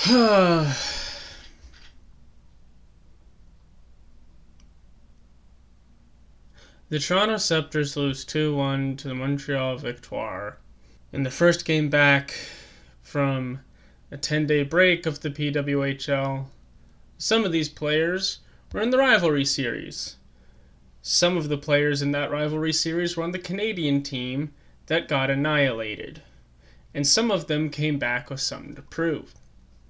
The Toronto Sceptres lose 2-1 to the Montreal Victoire in the first game back from a 10-day break of the PWHL. Some of these players were in the rivalry series. Some of the players in that rivalry series were on the Canadian team that got annihilated. And some of them came back with something to prove.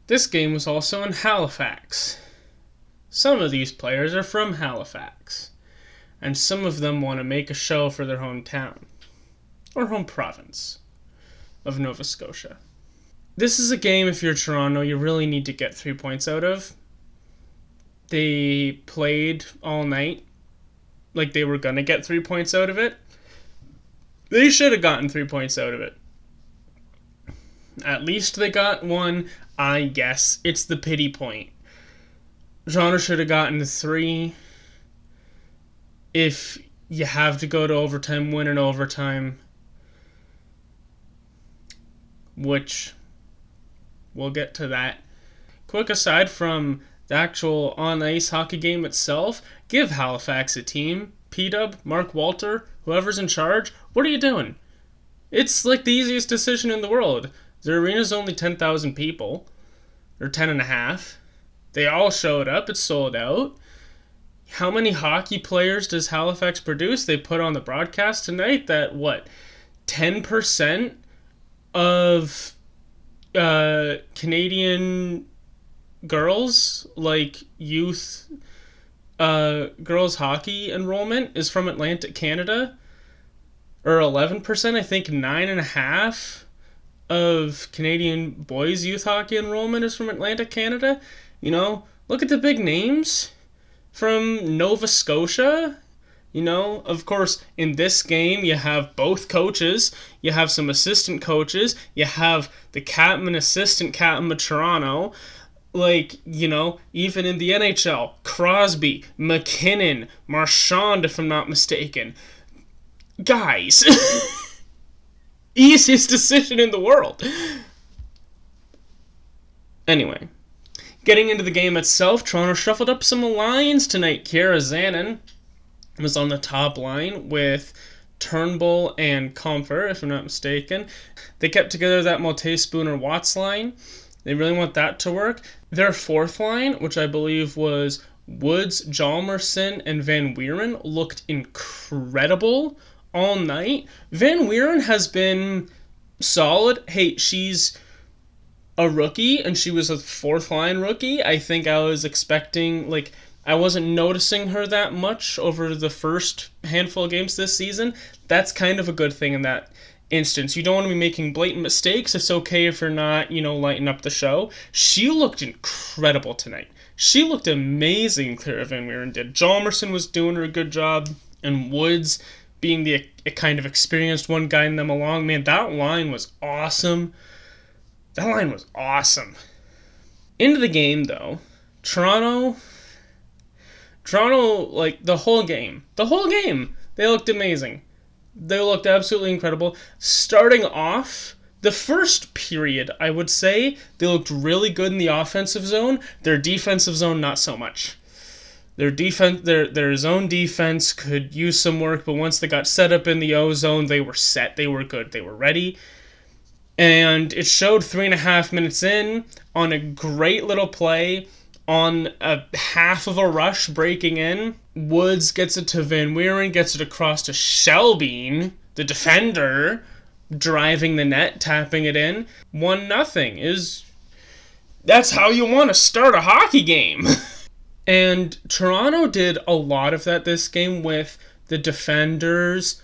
This game was also in Halifax. Some of these players are from Halifax, and some of them want to make a show for their hometown, or home province, of Nova Scotia. This is a game, if you're Toronto, you really need to get 3 points out of. They played all night like they were going to get 3 points out of it. They should have gotten 3 points out of it. At least they got one, I guess. It's the pity point. Toronto should have gotten 3. If you have to go to overtime, win in overtime. Which, we'll get to that. Quick aside from the actual on-ice hockey game itself, give Halifax a team. P-Dub, Mark Walter, whoever's in charge, what are you doing? It's like the easiest decision in the world. Their arena's only 10,000 people, or 10.5. They all showed up, it's sold out. How many hockey players does Halifax produce? They put on the broadcast tonight that, 10% of Canadian girls, like youth girls hockey enrollment, is from Atlantic Canada, or 11%, I think 9.5% of Canadian boys youth hockey enrollment is from Atlantic Canada. Look at the big names from Nova Scotia. Of course, in this game, you have both coaches. You have some assistant coaches. You have the captain and assistant captain of Toronto. Even in the NHL, Crosby, McKinnon, Marchand, if I'm not mistaken. Guys, easiest decision in the world. Anyway, getting into the game itself, Toronto shuffled up some lines tonight. Kiera Zanin was on the top line with Turnbull and Comfer, if I'm not mistaken. They kept together that Motte-Spooner-Watts line. They really want that to work. Their fourth line, which I believe was Woods, Hjalmarsson, and Van Wieren, looked incredible all night. Van Wieren has been solid. Hey, she's a rookie, and she was a fourth-line rookie. I think I was expecting, I wasn't noticing her that much over the first handful of games this season. That's kind of a good thing in that instance. You don't want to be making blatant mistakes. It's okay if you're not, lighting up the show. She looked incredible tonight. She looked amazing, Clara Van Wieren did. Hjalmarsson was doing her a good job, and Woods being the kind of experienced one guiding them along. Man, that line was awesome. That line was awesome. Into the game, though, Toronto, the whole game, they looked amazing. They looked absolutely incredible. Starting off, the first period, I would say, they looked really good in the offensive zone. Their defensive zone, not so much. Their zone defense could use some work, but once they got set up in the O zone, they were set. They were good. They were ready. And it showed 3.5 minutes in on a great little play on a half of a rush breaking in. Woods gets it to Van Wieren, gets it across to Shelbein, the defender, driving the net, tapping it in. 1-0 that's how you want to start a hockey game. And Toronto did a lot of that this game with the defenders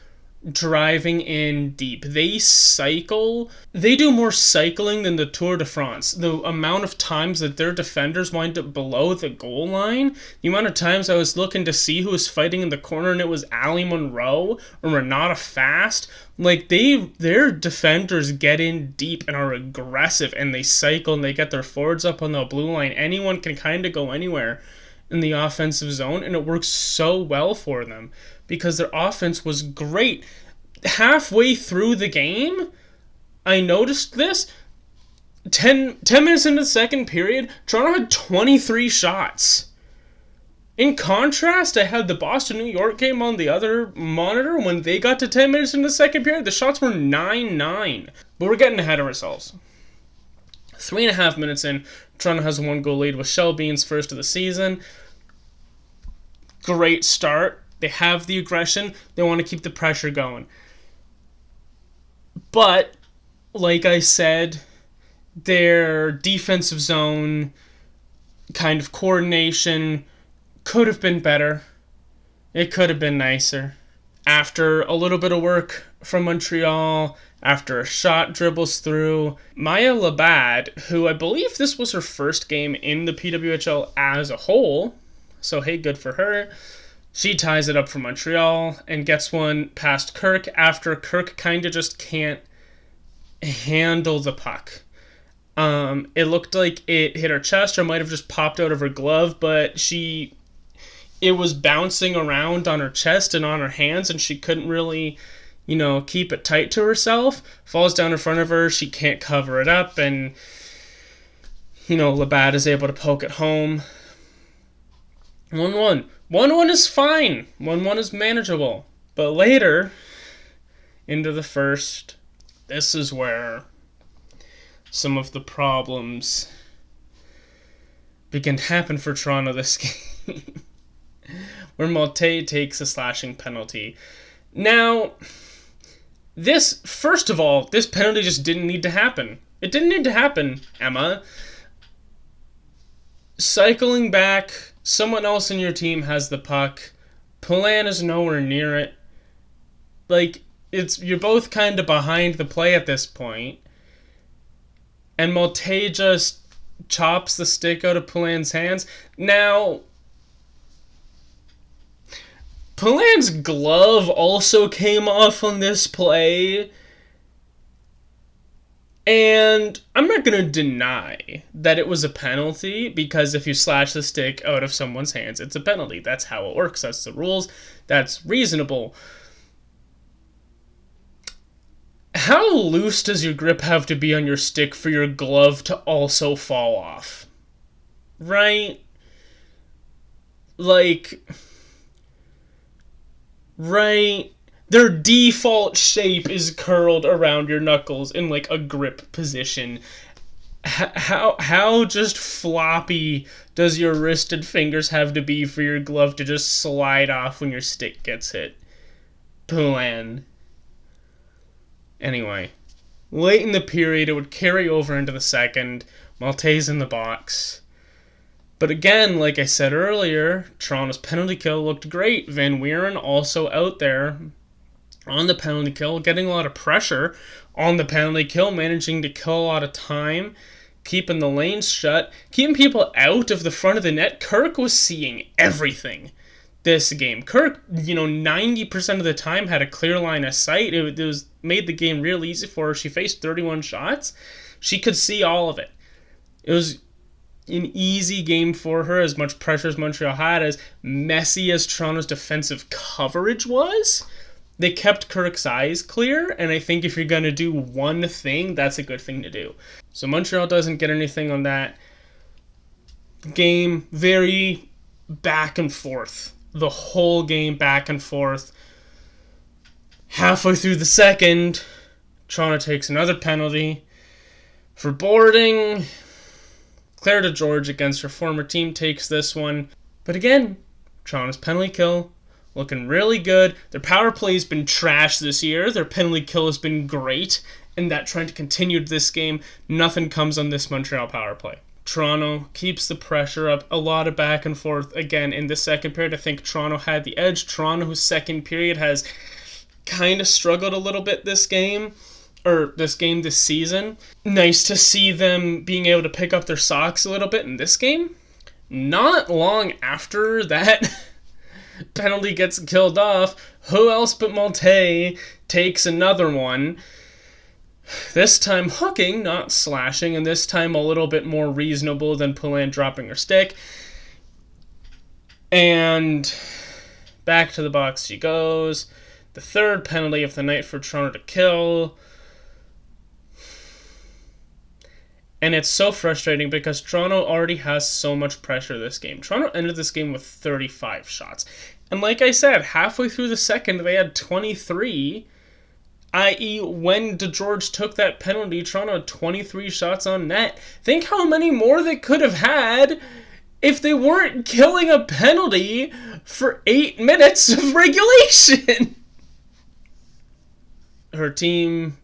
driving in deep. They do more cycling than the Tour de France. The amount of times that their defenders wind up below the goal line, the amount of times I was looking to see who was fighting in the corner and it was Ali Monroe or Renata Fast. Their defenders get in deep and are aggressive, and they cycle and they get their forwards up on the blue line. Anyone can kind of go anywhere in the offensive zone, and it works so well for them because their offense was great. Halfway through the game, I noticed this. 10 minutes into the second period, Toronto had 23 shots. In contrast, I had the Boston-New York game on the other monitor. When they got to 10 minutes into the second period, the shots were 9-9. But we're getting ahead of ourselves. 3.5 minutes in, Toronto has a 1-goal lead with Shelby's first of the season. Great start. They have the aggression. They want to keep the pressure going. But, like I said, their defensive zone kind of coordination could have been better. It could have been nicer. After a little bit of work from Montreal, after a shot dribbles through, Maya Labad, who I believe this was her first game in the PWHL as a whole, so hey, good for her. She ties it up for Montreal and gets one past Kirk after Kirk kind of just can't handle the puck. It looked like it hit her chest or might have just popped out of her glove, but it was bouncing around on her chest and on her hands, and she couldn't really, keep it tight to herself. Falls down in front of her, she can't cover it up, and, Labatt is able to poke it home. 1-1. 1-1 is fine. 1-1 is manageable. But later, into the first, this is where some of the problems begin to happen for Toronto this game. Where Malte takes a slashing penalty. Now, first of all, this penalty just didn't need to happen. It didn't need to happen, Emma. Cycling back, someone else in your team has the puck. Poulin is nowhere near it. You're both kind of behind the play at this point. And Malte just chops the stick out of Poulin's hands. Now, Poulin's glove also came off on this play. And I'm not going to deny that it was a penalty, because if you slash the stick out of someone's hands, it's a penalty. That's how it works. That's the rules. That's reasonable. How loose does your grip have to be on your stick for your glove to also fall off? Right? Right? Their default shape is curled around your knuckles in a grip position. How just floppy does your wristed fingers have to be for your glove to just slide off when your stick gets hit? Poulin. Anyway, late in the period, it would carry over into the second. Malte's in the box. But again, like I said earlier, Toronto's penalty kill looked great. Van Wieren also out there on the penalty kill, getting a lot of pressure on the penalty kill, managing to kill a lot of time, keeping the lanes shut, keeping people out of the front of the net. Kirk was seeing everything this game. Kirk, 90% of the time had a clear line of sight. It was made the game real easy for her. She faced 31 shots. She could see all of it. It was an easy game for her, as much pressure as Montreal had, as messy as Toronto's defensive coverage was. They kept Kirk's eyes clear, and I think if you're going to do one thing, that's a good thing to do. So Montreal doesn't get anything on that. Game very back and forth. The whole game back and forth. Halfway through the second, Toronto takes another penalty for boarding. Claire DeGeorge, against her former team, takes this one. But again, Toronto's penalty kill looking really good. Their power play has been trash this year. Their penalty kill has been great. And that trend continued this game. Nothing comes on this Montreal power play. Toronto keeps the pressure up. A lot of back and forth. Again, in the second period, I think Toronto had the edge. Toronto, whose second period has kind of struggled a little bit this season. Nice to see them being able to pick up their socks a little bit in this game. Not long after that penalty gets killed off, who else but Malte takes another one. This time hooking, not slashing, and this time a little bit more reasonable than Poulin dropping her stick. And back to the box she goes. The third penalty of the night for Toronto to kill. And it's so frustrating because Toronto already has so much pressure this game. Toronto ended this game with 35 shots. And like I said, halfway through the second, they had 23, i.e. when DeGeorge took that penalty, Toronto had 23 shots on net. Think how many more they could have had if they weren't killing a penalty for 8 minutes of regulation. Her team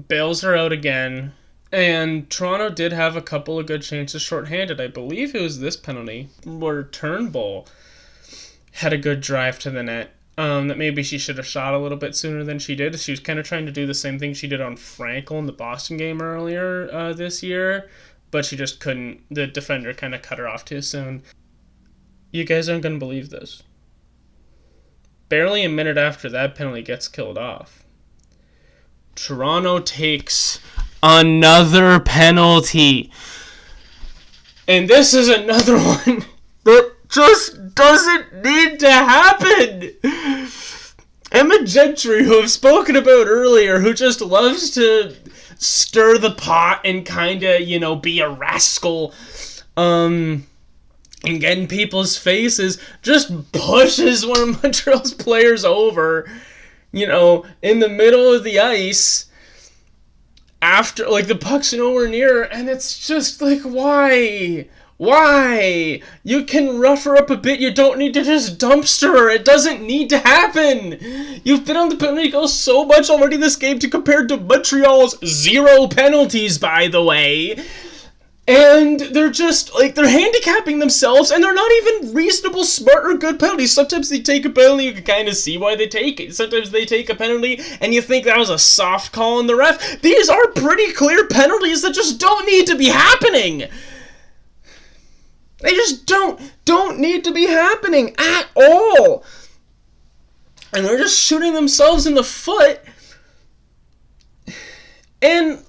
bails her out again. And Toronto did have a couple of good chances shorthanded. I believe it was this penalty where Turnbull had a good drive to the net. That maybe she should have shot a little bit sooner than she did. She was kind of trying to do the same thing she did on Frankel in the Boston game earlier this year, but she just couldn't. The defender kind of cut her off too soon. You guys aren't going to believe this. Barely a minute after that penalty gets killed off, Toronto takes another penalty. And this is another one that just doesn't need to happen. Emma Gentry, who I've spoken about earlier, who just loves to stir the pot and kind of, be a rascal, and get in people's faces, just pushes one of Montreal's players over, in the middle of the ice, after, the puck's nowhere near, and it's just why? Why? You can rough her up a bit, you don't need to just dumpster her, it doesn't need to happen! You've been on the penalty kill so much already this game compared to Montreal's 0 penalties, by the way. And they're just, they're handicapping themselves, and they're not even reasonable, smart, or good penalties. Sometimes they take a penalty, you can kind of see why they take it. Sometimes they take a penalty, and you think that was a soft call on the ref. These are pretty clear penalties that just don't need to be happening. They just don't need to be happening at all. And they're just shooting themselves in the foot. And,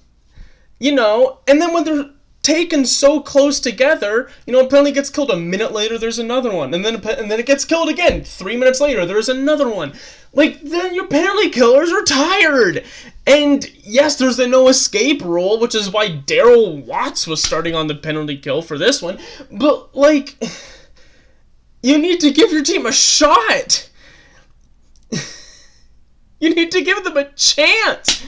and then when they're taken so close together, a penalty gets killed a minute later, there's another one, and then it gets killed again 3 minutes later, there's another one. Then your penalty killers are tired. And yes, there's the no escape rule, which is why Daryl Watts was starting on the penalty kill for this one, but you need to give your team a shot. You need to give them a chance.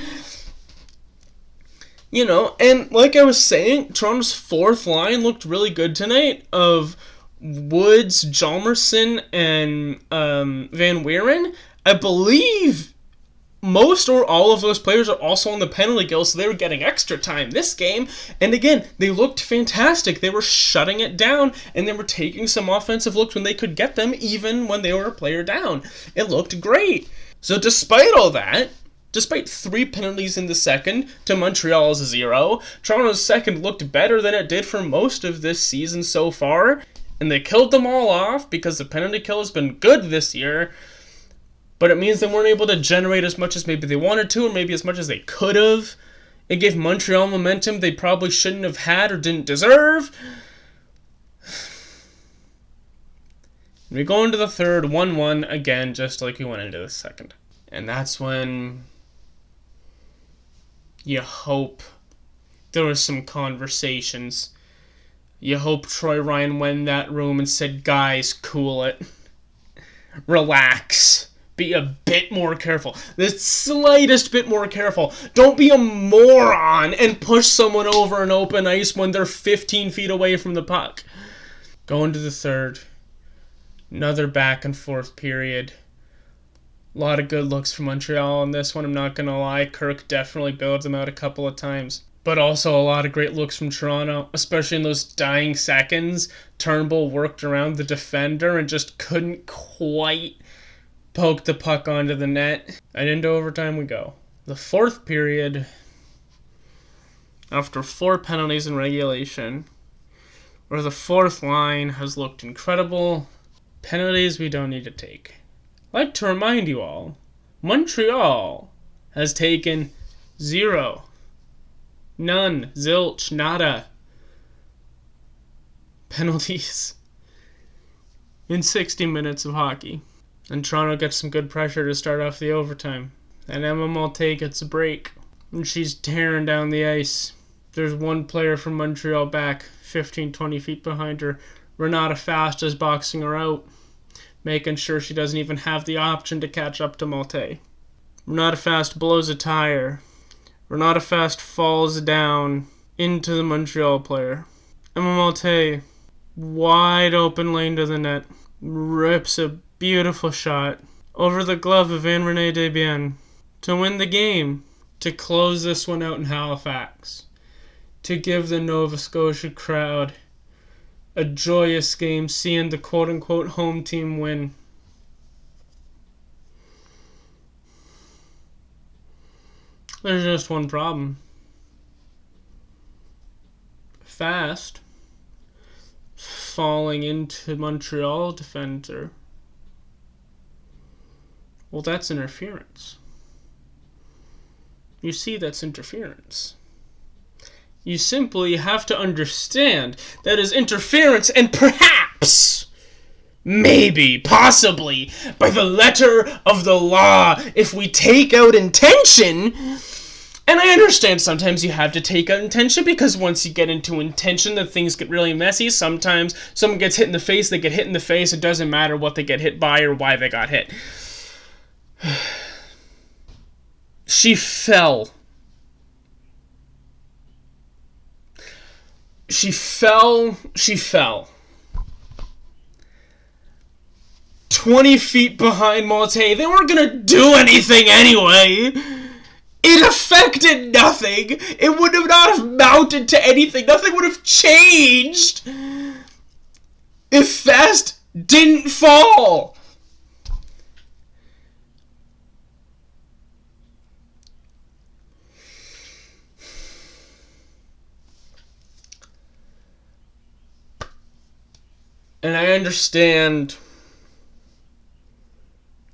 And like I was saying, Toronto's fourth line looked really good tonight of Woods, Hjalmarsson, and Van Weeren. I believe most or all of those players are also on the penalty kill, so they were getting extra time this game. And again, they looked fantastic. They were shutting it down, and they were taking some offensive looks when they could get them, even when they were a player down. It looked great. So despite all that, despite 3 penalties in the second to Montreal's 0, Toronto's second looked better than it did for most of this season so far, and they killed them all off because the penalty kill has been good this year, but it means they weren't able to generate as much as maybe they wanted to, or maybe as much as they could have. It gave Montreal momentum they probably shouldn't have had or didn't deserve. We go into the third, 1-1, again, just like we went into the second. And that's when you hope there was some conversations. You hope Troy Ryan went in that room and said, guys, cool it. Relax. Be a bit more careful. The slightest bit more careful. Don't be a moron and push someone over an open ice when they're 15 feet away from the puck. Going to the third. Another back and forth period. A lot of good looks from Montreal on this one, I'm not going to lie. Kirk definitely bailed them out a couple of times. But also a lot of great looks from Toronto, especially in those dying seconds. Turnbull worked around the defender and just couldn't quite poke the puck onto the net. And into overtime we go. The fourth period, after 4 penalties in regulation, where the fourth line has looked incredible. Penalties we don't need to take. I'd like to remind you all, Montreal has taken 0. None. Zilch. Nada. Penalties in 60 minutes of hockey. And Toronto gets some good pressure to start off the overtime. And Emma Maltais gets a break. And she's tearing down the ice. There's one player from Montreal back 15, 20 feet behind her. Renata Fast is boxing her out, making sure she doesn't even have the option to catch up to Malte. Renata Fast blows a tire. Renata Fast falls down into the Montreal player. Emma Malte, wide open lane to the net, rips a beautiful shot over the glove of Anne-Renee Desbiens to win the game, to close this one out in Halifax, to give the Nova Scotia crowd a joyous game, seeing the quote-unquote home team win. There's just one problem. Fast falling into Montreal defender. Well, that's interference. You see, that's interference. You simply have to understand that is interference, and perhaps, maybe, possibly, by the letter of the law, if we take out intention. And I understand sometimes you have to take out intention, because once you get into intention, then things get really messy. Sometimes someone gets hit in the face, they get hit in the face. It doesn't matter what they get hit by or why they got hit. She fell. She fell. 20 feet behind Malte. They weren't going to do anything anyway. It affected nothing. It would have not amounted to anything. Nothing would have changed if Fast didn't fall. And I understand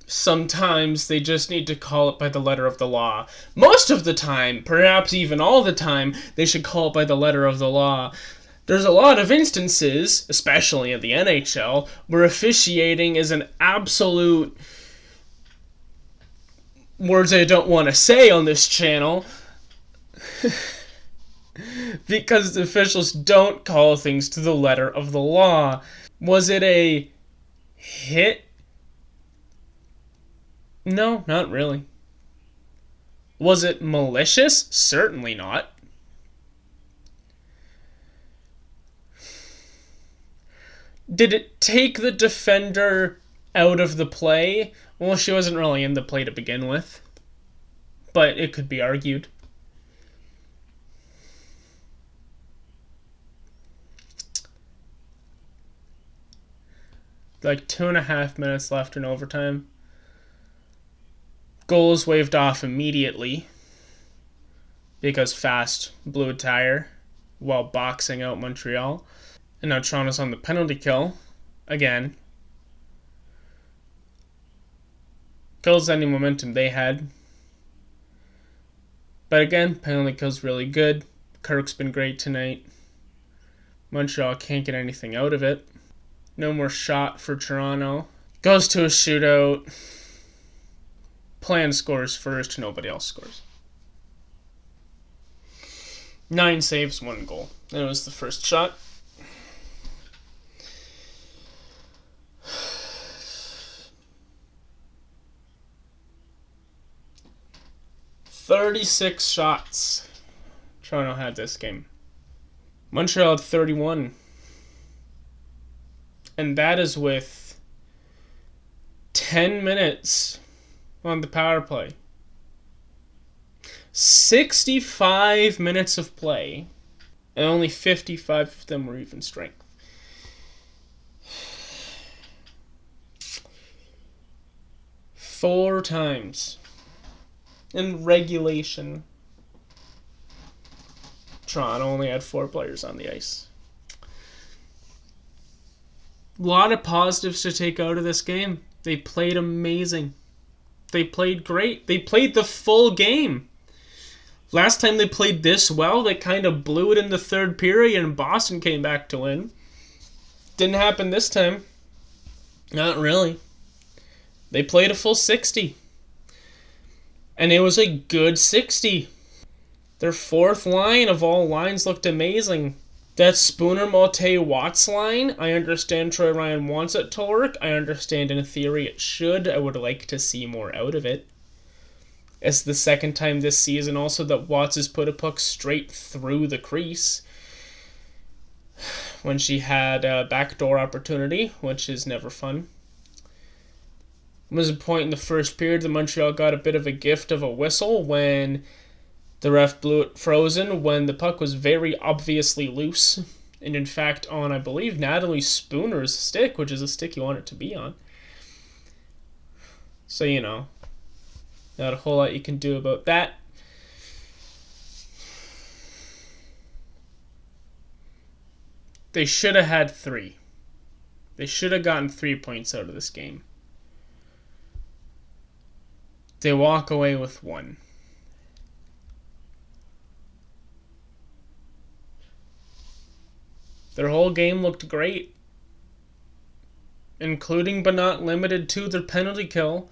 sometimes they just need to call it by the letter of the law. Most of the time, perhaps even all the time, they should call it by the letter of the law. There's a lot of instances, especially in the NHL, where officiating is an absolute, words I don't want to say on this channel, because the officials don't call things to the letter of the law. Was it a hit? No, not really. Was it malicious? Certainly not. Did it take the defender out of the play? Well, she wasn't really in the play to begin with, but it could be argued. Like 2.5 minutes left in overtime. Goal is waved off immediately because Fast blew a tire while boxing out Montreal. And now Toronto's on the penalty kill again. Kills any momentum they had. But again, penalty kill's really good. Kirk's been great tonight. Montreal can't get anything out of it. No more shot for Toronto. Goes to a shootout. Plan scores first. Nobody else scores. 9 saves, 1 goal. That was the first shot. "36 shots Toronto had this game. Montreal had 31. And that is with 10 minutes on the power play. 65 minutes of play, and only 55 of them were even strength. Four times in regulation, Toronto only had 4 players on the ice. A lot of positives to take out of this game. They played amazing. They played great. They played the full game. Last time they played this well, they kind of blew it in the third period and Boston came back to win. Didn't happen this time. Not really. They played a full 60. And it was a good 60. Their fourth line of all lines looked amazing. That Spooner, Malte, Watts line, I understand Troy Ryan wants it to work. I understand in theory it should. I would like to see more out of it. It's the second time this season also that Watts has put a puck straight through the crease when she had a backdoor opportunity, which is never fun. There was a point in the first period that Montreal got a bit of a gift of a whistle when the ref blew it frozen when the puck was very obviously loose. And in fact, on, I believe, Natalie Spooner's stick, which is a stick you want it to be on. So, not a whole lot you can do about that. They should have had 3. They should have gotten 3 points out of this game. They walk away with 1. Their whole game looked great, including but not limited to their penalty kill,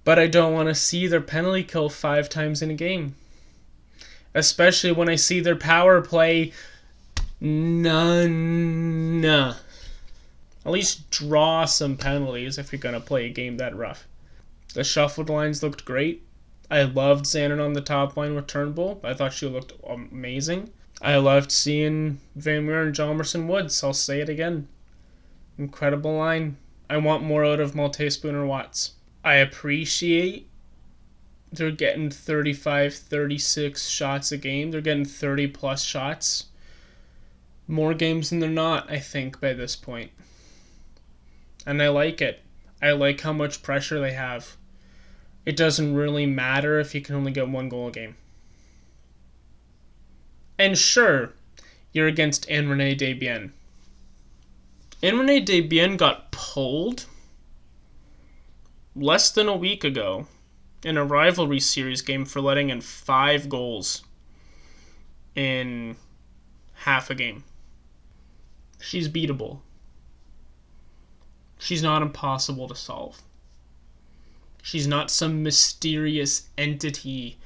but I don't want to see their penalty kill 5 times in a game. Especially when I see their power play none. At least draw some penalties if you're going to play a game that rough. The shuffled lines looked great. I loved Xanon on the top line with Turnbull. I thought she looked amazing. I loved seeing Van Meer and Jalmerson Woods. I'll say it again. Incredible line. I want more out of Malte, Spooner, Watts. I appreciate they're getting 35, 36 shots a game. They're getting 30 plus shots. More games than they're not, I think, by this point. And I like it. I like how much pressure they have. It doesn't really matter if you can only get 1 goal a game. And sure, you're against Anne-Renee Desbiens. Anne-Renee Desbiens got pulled less than a week ago in a rivalry series game for letting in 5 goals in half a game. She's beatable. She's not impossible to solve. She's not some mysterious entity.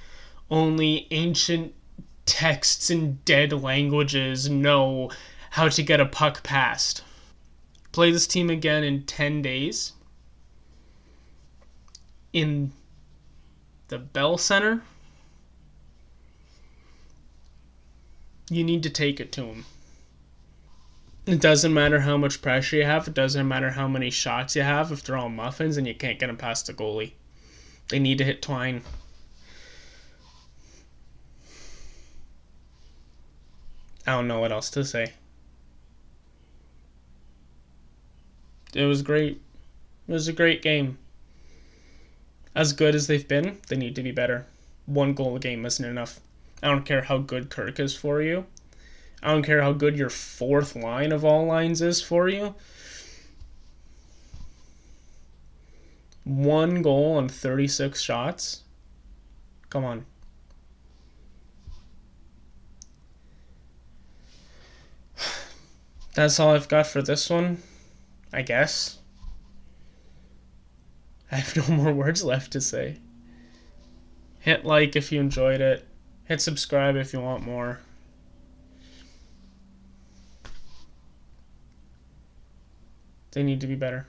Only ancient texts in dead languages know how to get a puck past. Play this team again in 10 days in the Bell Center. You need to take it to them. It doesn't matter how much pressure you have. It doesn't matter how many shots you have if they're all muffins and you can't get them past the goalie. They need to hit twine. I don't know what else to say. It was great. It was a great game. As good as they've been, they need to be better. 1 goal a game isn't enough. I don't care how good Kirk is for you. I don't care how good your 4th line of all lines is for you. 1 goal on 36 shots? Come on. That's all I've got for this one, I guess. I have no more words left to say. Hit like if you enjoyed it. Hit subscribe if you want more. They need to be better.